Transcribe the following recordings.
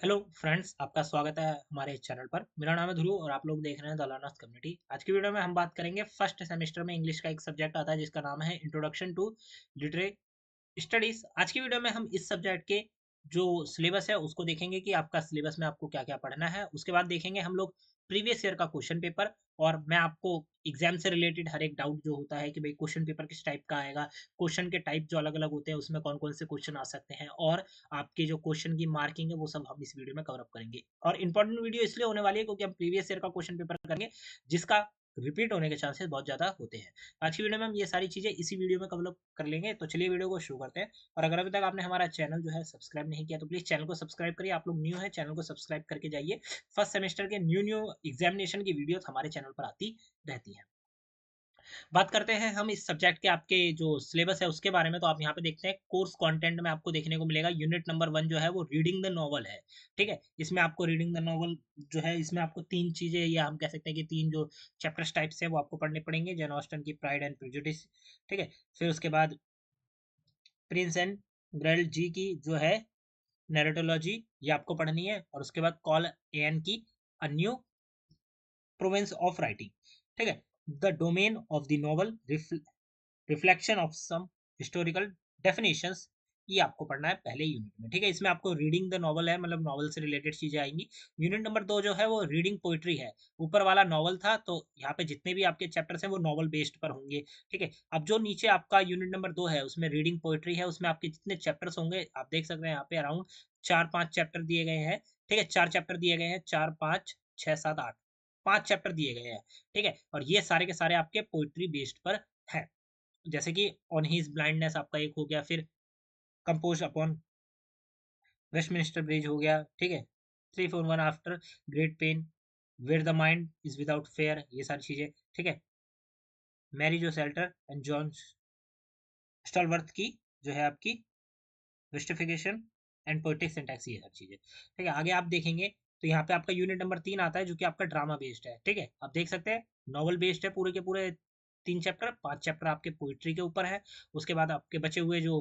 Hello friends, आपका स्वागत है हमारे चैनल पर। मेरा नाम है ध्रुव और आप लोग देख रहे हैं द लर्नर्स कम्युनिटी। आज की वीडियो में हम बात करेंगे फर्स्ट सेमेस्टर में इंग्लिश का एक सब्जेक्ट आता है जिसका नाम है इंट्रोडक्शन टू लिटरेरी स्टडीज। आज की वीडियो में हम इस सब्जेक्ट के जो सिलेबस है उसको देखेंगे कि आपका सिलेबस में आपको क्या क्या पढ़ना है। उसके बाद देखेंगे हम लोग प्रीवियस ईयर का क्वेश्चन पेपर, और मैं आपको एग्जाम से रिलेटेड हर एक डाउट जो होता है कि भाई क्वेश्चन पेपर किस टाइप का आएगा, क्वेश्चन के टाइप जो अलग अलग होते हैं उसमें कौन कौन से क्वेश्चन आ सकते हैं, और आपके जो क्वेश्चन की मार्किंग है वो सब हम इस वीडियो में कवर अप करेंगे। और इंपॉर्टेंट वीडियो इसलिए होने वाली है क्योंकि हम प्रीवियस ईयर का क्वेश्चन पेपर करेंगे जिसका रिपीट होने के चांसेस बहुत ज़्यादा होते हैं। आज की वीडियो में हम ये सारी चीज़ें इसी वीडियो में कवर कर लेंगे। तो चलिए वीडियो को शुरू करते हैं। और अगर अभी तक आपने हमारा चैनल जो है सब्सक्राइब नहीं किया तो प्लीज़ चैनल को सब्सक्राइब करिए। आप लोग न्यू है, चैनल को सब्सक्राइब करके जाइए। फर्स्ट सेमेस्टर के न्यू एग्जामिनेशन की वीडियो हमारे चैनल पर आती रहती है। बात करते हैं हम इस सब्जेक्ट के आपके जो सिलेबस है उसके बारे में। तो आप यहाँ पे देखते हैं कोर्स कंटेंट में आपको देखने को मिलेगा यूनिट नंबर 1 जो है वो रीडिंग द नॉवल है। ठीक है, इसमें आपको रीडिंग द नॉवल जो है इसमें आपको तीन चीजें, या हम कह सकते हैं कि तीन जो चैप्टर्स टाइप्स है वो आपको पढ़ने पड़ेंगे। जैन ऑस्टन की प्राइड एंड प्रेजुडिस, ठीक है। फिर उसके बाद प्रिंस एंड ग्रेल जी की जो है नैरेटोलॉजी, ये आपको पढ़नी है। और उसके बाद कॉल एन की a new province of writing, ठीक है। The domain of the novel, reflection of some historical definitions, ये आपको पढ़ना है पहले यूनिट में। ठीक है, इसमें आपको रीडिंग द नॉवल है, मतलब नॉवल से रिलेटेड चीजें आएंगी। यूनिट नंबर 2 जो है वो रीडिंग पोइट्री है। ऊपर वाला नॉवल था, तो यहाँ पे जितने भी आपके चैप्टर्स हैं वो नॉवल बेस्ड पर होंगे। ठीक है, अब जो नीचे आपका यूनिट नंबर 2 है उसमें रीडिंग पोइट्री है, उसमें आपके जितने चैप्टर्स होंगे आप देख सकते हैं यहाँ पे अराउंड 4-5 चैप्टर दिए गए हैं। ठीक है, 4 चैप्टर दिए गए हैं, 4, 5, 6, 7, 8, 5 चैप्टर दिए गए हैं। ठीक है, और ये सारे के सारे आपके पोइट्री बेस्ड पर है। जैसे कि ऑन हिज ब्लाइंडनेस आपका एक हो गया, फिर कंपोज अपॉन वेस्टमिनिस्टर ब्रिज हो गया। ठीक है, 341 after great pain, where the mind is without fear, ये सारी चीजें। ठीक है, मैरी जो सेल्टर एंड जॉन स्टॉलवर्थ की जो है आपकी जस्टिफिकेशन एंड पोएटिक सिंटैक्स, ये हर चीजें। ठीक है, आगे आप देखेंगे तो यहाँ पे आपका यूनिट नंबर 3 आता है जो कि आपका ड्रामा बेस्ड है। ठीक है, आप देख सकते हैं नॉवल बेस्ड है पूरे के पूरे 3 चैप्टर, 5 चैप्टर आपके पोइट्री के ऊपर है। उसके बाद आपके बचे हुए जो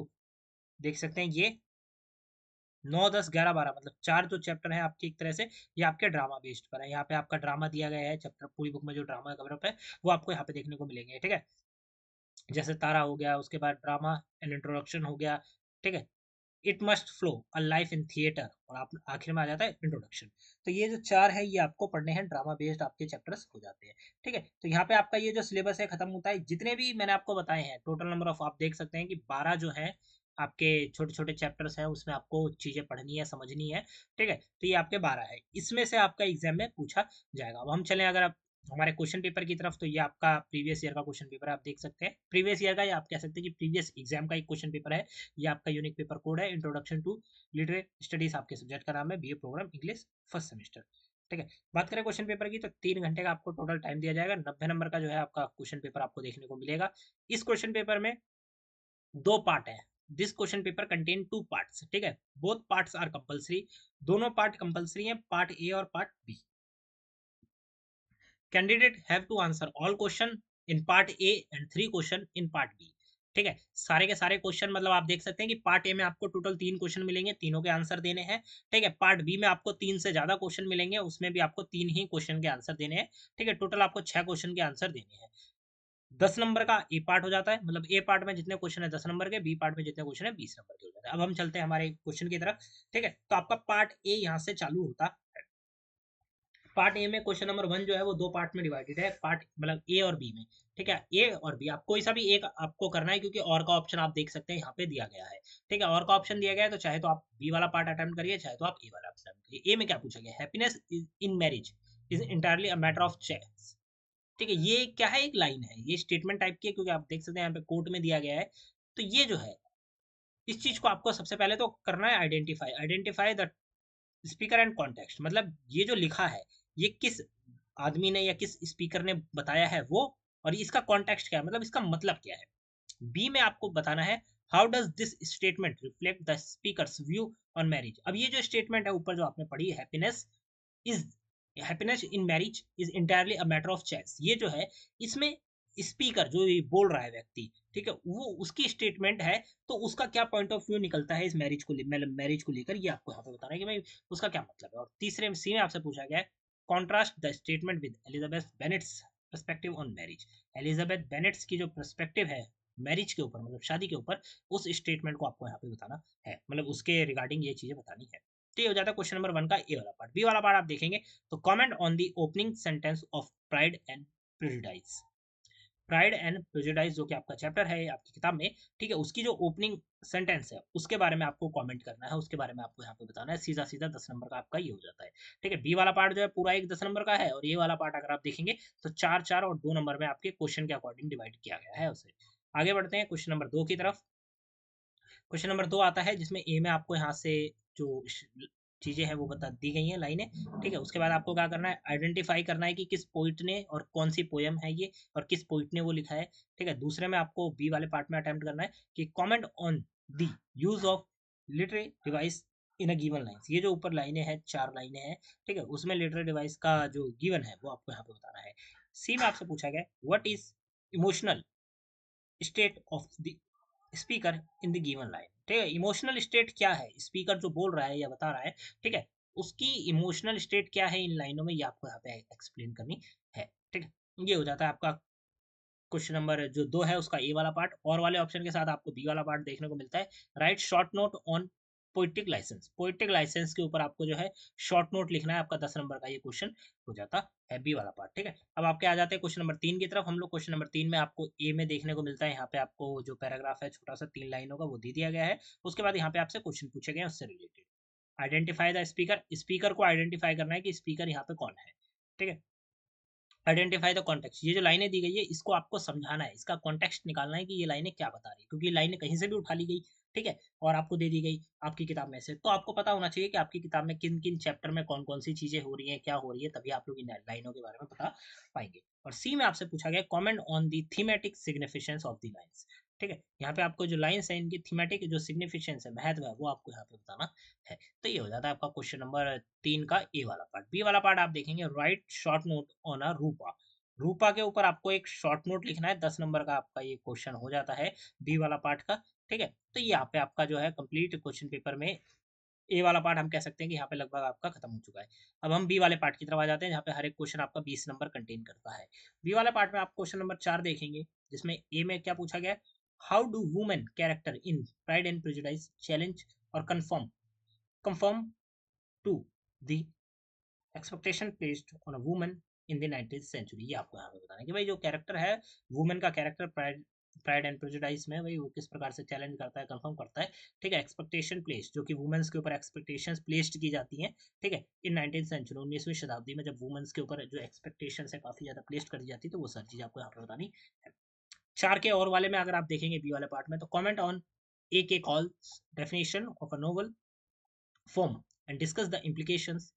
देख सकते हैं ये 9, 10, 11, 12, मतलब 4 जो चैप्टर है आपकी एक तरह से ये आपके ड्रामा बेस्ड पर है। यहाँ पे आपका ड्रामा दिया गया है, चैप्टर पूरी बुक में जो ड्रामा कवरअप है वो आपको यहाँ पे देखने को मिलेंगे। ठीक है, जैसे तारा हो गया, उसके बाद ड्रामा एंड इंट्रोडक्शन हो गया। ठीक है, it must flow a life in theatre, और आप आखिर में आ जाता है इंट्रोडक्शन। तो ये जो 4 है ये आपको पढ़ने हैं, ड्रामा बेस्ड आपके चैप्टर्स हो जाते हैं। ठीक है, तो यहाँ पे आपका ये जो सिलेबस है खत्म होता है। जितने भी मैंने आपको बताए हैं टोटल नंबर ऑफ, आप देख सकते हैं कि 12 जो है आपके छोटे छोटे चैप्टर्स हैं, उसमें आपको चीजें पढ़नी है, समझनी है। ठीक है, तो ये आपके 12 है, इसमें से आपका एग्जाम में पूछा जाएगा। अब हम चलें अगर आप हमारे क्वेश्चन पेपर की तरफ, तो ये आपका प्रीवियस ईयर का क्वेश्चन पेपर आप देख सकते हैं। प्रीवियस ईयर का, या आप कह सकते हैं कि प्रीवियस एग्जाम का एक क्वेश्चन पेपर है। ये आपका यूनिक पेपर कोड है, इंट्रोडक्शन टू लिटरेरी स्टडीज आपके सब्जेक्ट का नाम है, BA programme English first semester. ठीक है, बात करें क्वेश्चन पेपर की तो 3 घंटे का आपको टोटल टाइम दिया जाएगा। 90 नंबर का जो है आपका क्वेश्चन पेपर आपको देखने को मिलेगा। इस क्वेश्चन पेपर में 2 पार्ट है। This question paper contain 2 parts. ठीक है, बोथ पार्ट्स आर कंपल्सरी, दोनों पार्ट कंपल्सरी है, पार्ट ए और part B. Candidate have to answer all question in part A and 3 question in part B. ठीक है, सारे के सारे क्वेश्चन, मतलब आप देख सकते हैं कि पार्ट ए में आपको टोटल 3 क्वेश्चन मिलेंगे, तीनों के आंसर देने हैं। ठीक है, पार्ट बी में आपको 3 से ज्यादा क्वेश्चन मिलेंगे, उसमें भी आपको 3 ही क्वेश्चन के आंसर देने हैं। ठीक है, टोटल आपको 6 क्वेश्चन के आंसर देने हैं। 10 नंबर का ए पार्ट हो जाता है, मतलब ए पार्ट में जितने क्वेश्चन है 10 नंबर के, बी पार्ट में जितने क्वेश्चन है 20 नंबर के हो जाते हैं। अब हम चलते हैं हमारे क्वेश्चन की तरफ। ठीक है, तो आपका पार्ट ए यहाँ से चालू होता। पार्ट ए में क्वेश्चन नंबर 1 जो है वो 2 पार्ट में डिवाइडेड है, पार्ट मतलब ए और बी में। ठीक है, ए और बी आप कोई सा भी एक आपको करना है, क्योंकि और का ऑप्शन आप देख सकते हैं यहाँ पे दिया गया है। ठीक है, और का ऑप्शन दिया गया है, तो चाहे तो आप बी वाला पार्ट अटेम्प्ट करिए, चाहे तो आप ए वाला अटेम्प्ट करिए। ए में क्या पूछा गया, happiness in marriage is entirely a matter of choice. ठीक है, ये क्या है, एक लाइन है, ये स्टेटमेंट टाइप की है, क्योंकि आप देख सकते हैं यहाँ पे कोर्ट में दिया गया है। तो ये जो है इस चीज को आपको सबसे पहले तो करना है identify, identify the speaker and context, मतलब ये जो लिखा है ये किस आदमी ने या किस स्पीकर ने बताया है वो, और इसका कॉन्टेक्स्ट क्या है, मतलब इसका मतलब क्या है। बी में आपको बताना है how does this statement reflect the speakers view on marriage. अब ये जो स्टेटमेंट है ऊपर जो आपने पढ़ी, is happiness in marriage is entirely a matter of choice, ये जो है इसमें स्पीकर जो ये बोल रहा है व्यक्ति, ठीक है, वो उसकी स्टेटमेंट है, तो उसका क्या पॉइंट ऑफ व्यू निकलता है इस मैरिज को मतलब मैरिज को लेकर, ये आपको यहाँ पे बताना है कि भाई उसका क्या मतलब है। और तीसरे सी में आपसे पूछा गया है contrast the statement with Elizabeth Bennet's perspective on marriage. Elizabeth Bennet's की जो पर्सपेक्टिव है मैरिज के ऊपर, मतलब शादी के ऊपर, उस स्टेटमेंट को आपको यहाँ पे बताना है, मतलब उसके रिगार्डिंग ये चीजें बतानी है। तो ये हो जाता है क्वेश्चन नंबर 1 का ए वाला पार्ट। बी वाला पार्ट आप देखेंगे तो comment on the opening sentence of pride and prejudice. Pride and prejudice जो कि आपका चैप्टर है आपकी किताब में, ठीक है, उसकी जो ओपनिंग सेंटेंस है उसके बारे में आपको कमेंट करना है, उसके बारे में आपको यहाँ पे बताना है। सीधा सीधा 10 नंबर का आपका ये हो जाता है, ठीक है। बी वाला पार्ट जो है पूरा एक 10 नंबर का है, और ये वाला पार्ट अगर आप देखेंगे तो 4 और 2 नंबर में आपके क्वेश्चन के अकॉर्डिंग डिवाइड किया गया है उसे। आगे बढ़ते हैं क्वेश्चन नंबर 2 की तरफ। क्वेश्चन नंबर 2 आता है जिसमें ए में आपको यहाँ से जो चीजें हैं वो बता दी गई हैं, लाइनें, ठीक है। उसके बाद आपको क्या करना है, आइडेंटिफाई करना है कि किस पोइट ने और कौन सी पोयम है ये, और किस पोइट ने वो लिखा है, ठीक है। दूसरे में आपको बी वाले पार्ट में अटेम्प्ट करना है कि comment on the use of literary device in a given lines. ये जो ऊपर लाइनें हैं 4 लाइनें हैं, ठीक है, उसमें लिटरेरी डिवाइस का जो गिवन है वो आपको यहाँ पे बताना है। सी में आपसे पूछा गया what is emotional state of the speaker in the given line, ठीक है। इमोशनल स्टेट क्या है, स्पीकर जो बोल रहा है या बता रहा है, ठीक है, उसकी इमोशनल स्टेट क्या है इन लाइनों में, ये आपको यहाँ पे एक्सप्लेन करनी है, ठीक है। ये हो जाता है आपका क्वेश्चन नंबर जो 2 है उसका ए वाला पार्ट। और वाले ऑप्शन के साथ आपको बी वाला पार्ट देखने को मिलता है। Write short note on poetic licence. Poetic licence के ऊपर आपको जो है शॉर्ट नोट लिखना है, आपका 10 नंबर का ये क्वेश्चन हो जाता है बी वाला पार्ट, ठीक है। अब आपके आ जाते हैं क्वेश्चन नंबर 3 की तरफ। हम लोग क्वेश्चन नंबर 3 में आपको ए में देखने को मिलता है, यहाँ पे आपको जो पैराग्राफ है छोटा सा 3 लाइनों का वो दे दिया गया है। उसके बाद यहाँ पे आपसे क्वेश्चन पूछे गए उससे related. Identify the speaker, speaker को आइडेंटिफाई करना है कि स्पीकर यहाँ पे कौन है, ठीक है। आइडेंटिफाई द कॉन्टेक्स्ट, ये जो लाइनें दी गई है इसको आपको समझाना है, इसका कॉन्टेक्स्ट निकालना है कि ये लाइनें क्या बता रही है, क्योंकि ये लाइनें कहीं से भी उठा ली गई, ठीक है, और आपको दे दी गई आपकी किताब में से, तो आपको पता होना चाहिए कि आपकी किताब में किन किन चैप्टर में कौन कौन सी चीजें हो रही है, क्या हो रही है, तभी आप लोग इन लाइनों के बारे में बता पाएंगे। और सी में आपसे पूछा गया comment on the thematic significance of the lines, ठीक है। यहाँ पे आपको जो लाइन्स है इनकी थीमेटिक जो सिग्निफिकेंस है, महत्व है, वो आपको यहाँ पे बताना है। तो ये हो जाता है आपका क्वेश्चन नंबर 3 का ए वाला पार्ट। बी वाला पार्ट आप देखेंगे write short note on a Roopa. Roopa के ऊपर आपको एक शॉर्ट नोट लिखना है, 10 नंबर का आपका ये क्वेश्चन हो जाता है बी वाला पार्ट का, ठीक है। तो ये यहाँ पे आपका जो है कंप्लीट क्वेश्चन पेपर में ए वाला पार्ट हम कह सकते हैं कि यहाँ पे लगभग आपका खत्म हो चुका है। अब हम बी वाले पार्ट की तरफ आ जाते हैं जहाँ पे हर एक क्वेश्चन आपका 20 नंबर कंटेन करता है। बी वाले पार्ट में आप क्वेश्चन नंबर 4 देखेंगे जिसमें ए में क्या पूछा गया, how do women character in Pride and Prejudice challenge और conform to the expectation placed on a woman in the 19th century. ये आपको यहाँ पे बताना है कि भाई जो कैरेक्टर है वुमेन का कैरेक्टर प्राइड एंड प्रेजुडिस में, भाई वो किस प्रकार से चैलेंज करता है, कंफर्म करता है, ठीक है। एक्सपेक्टेशन प्लेस्ड, जो कि वुमेन्स के ऊपर एक्सपेक्टेशंस प्लेस्ड की जाती हैं, ठीक है, इन 19th सेंचुरी 19वीं शताब्दी में जब वुमेन्स के ऊपर जो एक्सपेक्टेशंस है काफी ज्यादा प्लेस्ड करी जाती है, तो वो सारी चीज आपको यहाँ पे बतानी है। 4 के और वाले में अगर आप देखेंगे बी वाले पार्ट में, तो कमेंट ऑन ए के calls definition of a novel form and discuss the implications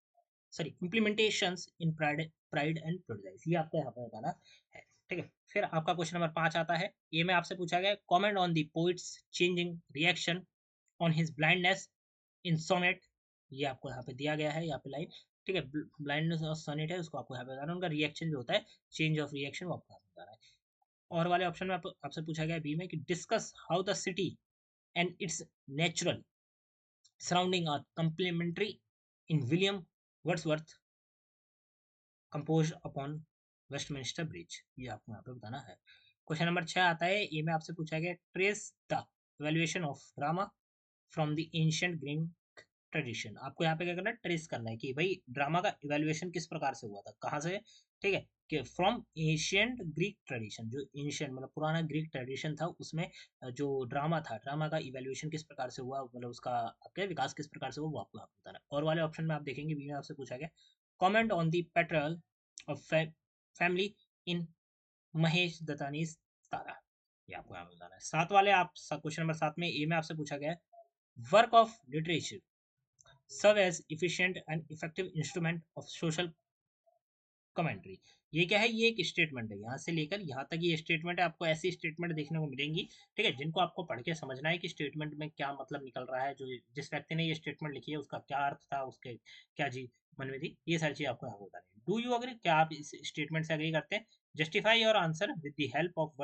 sorry implementations in Pride and prejudice, ये आपको यहाँ पे बताना है, ठीक है। फिर आपका क्वेश्चन नंबर 5 आता है। ये में आपसे पूछा गया comment on the poet's changing reaction on his blindness in sonnet. ये आपको यहाँ पे दिया गया है, यहाँ पे लाइन, ठीक है। ब्लाइंडनेस और सोनेट है उसको आपको यहाँ पे बताना, उनका रिएक्शन जो होता है, चेंज ऑफ रिएक्शन, वो आपको बताना है। और वाले ऑप्शन में आपसे पूछा गया बी में कि discuss how the city and its natural surrounding are complementary in William Wordsworth compose upon Westminster Bridge. ये आपको यहाँ पे बताना है। क्वेश्चन नंबर 6 आता है। ये में आपसे पूछा गया trace the evaluation of drama from the ancient Greek tradition. आपको यहाँ पे क्या करना है, ट्रेस करना है कि भाई ड्रामा का इवैल्यूएशन किस प्रकार से हुआ था, कहाँ से, ठीक है, कि फ्रॉम एंशिएंट ग्रीक ट्रेडिशन, जो एंशिएंट मतलब पुराना ग्रीक ट्रेडिशन था उसमें जो ड्रामा था, ड्रामा का इवैल्यूएशन किस प्रकार से हुआ, मतलब उसका आपके विकास किस प्रकार से हुआ, वो आपको यहाँ पे बताना है। और वाले ऑप्शन में आप देखेंगे बी में आपसे पूछा गया comment on the portrayal of family in Mahesh Dattani's Tara. ये आपको यहाँ पे बताना है। 7 वाले आप क्वेश्चन नंबर 7 में ए में आपसे पूछा गया है work of literature serve as efficient and effective instrument of social commentary. ये क्या है, ये एक स्टेटमेंट है, यहाँ से लेकर यहाँ तक ये स्टेटमेंट है। आपको ऐसी स्टेटमेंट देखने को मिलेंगी, ठीक है, जिनको आपको पढ़ के समझना है कि स्टेटमेंट में क्या मतलब निकल रहा है, जो जिस व्यक्ति ने ये स्टेटमेंट लिखी है उसका क्या अर्थ था, उसके क्या जी मन में थी, ये सारी चीज आपको यहाँ पे बतानी है। डू यू अग्री, क्या आप इस स्टेटमेंट से अग्री करते हैं? Justify your answer with the help of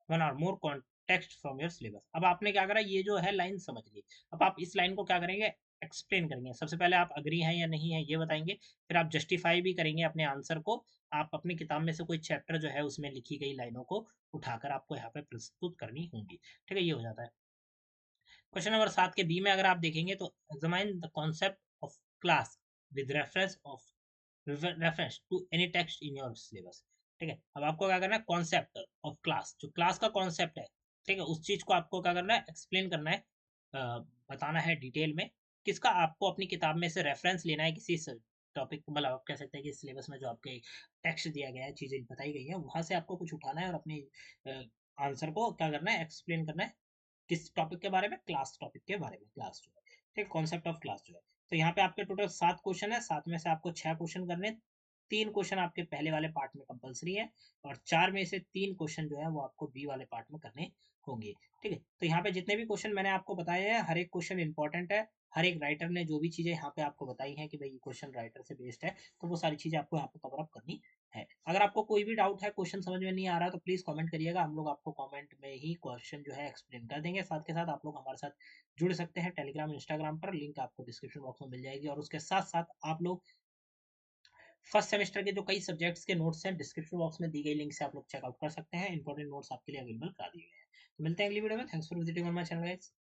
one or more context from your syllabus. अब आपने क्या करा, ये जो है लाइन समझ ली, अब आप इस लाइन को क्या करेंगे, एक्सप्लेन करेंगे। सबसे पहले आप अग्री हैं या नहीं है ये बताएंगे, फिर आप जस्टिफाई भी करेंगे अपने आंसर को। आप अपनी किताब में से कोई चैप्टर जो है उसमें लिखी गई लाइनों को उठाकर आपको यहाँ पे प्रस्तुत करनी होंगी, ठीक है, ये हो जाता है। क्वेश्चन नंबर 7 के बी में अगर आप देखेंगे तो examine the concept of class with reference to any text in your syllabus. ठीक है, अब आपको क्या करना है, कॉन्सेप्ट ऑफ क्लास, जो क्लास का कॉन्सेप्ट है, ठीक है, उस चीज को आपको क्या करना है, एक्सप्लेन करना है, बताना है डिटेल में। किसका, आपको अपनी किताब में से रेफरेंस लेना है किसी टॉपिक, मतलब आप कह सकते हैं कि सिलेबस में जो आपके टेक्स्ट दिया गया है, चीजें बताई गई हैं, वहां से आपको कुछ उठाना है और अपने आंसर को क्या करना है, एक्सप्लेन करना है। किस टॉपिक के बारे में, क्लास टॉपिक के बारे में, क्लास जो है, ठीक, कॉन्सेप्ट ऑफ क्लास जो है। तो यहाँ पे आपके टोटल 7 क्वेश्चन है, 7 में से आपको 6 क्वेश्चन करने, 3 क्वेश्चन आपके पहले वाले पार्ट में कंपलसरी है, और 4 में से 3 क्वेश्चन जो है वो आपको बी वाले पार्ट में करने होंगे, ठीक है। तो यहाँ पे जितने भी क्वेश्चन मैंने आपको बताए हैं, हर एक क्वेश्चन इंपॉर्टेंट है। हर एक राइटर ने जो भी चीजें यहाँ पे आपको बताई हैं कि भाई ये क्वेश्चन राइटर से बेस्ड है, तो वो सारी चीजें आपको यहाँ पे कवर अप करनी है। अगर आपको कोई भी डाउट है, क्वेश्चन समझ में नहीं आ रहा, तो प्लीज कमेंट करिएगा, हम लोग आपको कमेंट में ही क्वेश्चन जो है एक्सप्लेन कर देंगे। साथ के साथ आप लोग हमारे साथ जुड़ सकते हैं टेलीग्राम इंस्टाग्राम पर, लिंक आपको डिस्क्रिप्शन बॉक्स में मिल जाएगी। और उसके साथ साथ आप लोग फर्स्ट सेमेस्टर के जो कई सब्जेक्ट्स के नोट्स हैं, डिस्क्रिप्शन बॉक्स में दी गई लिंक से आप लोग चेकआउट कर सकते हैं। इंपॉर्टेंट नोट्स आपके लिए अवेलेबल करा दिए गए हैं। तो मिलते हैं अगली वीडियो में। Thanks for visiting on my channel guys.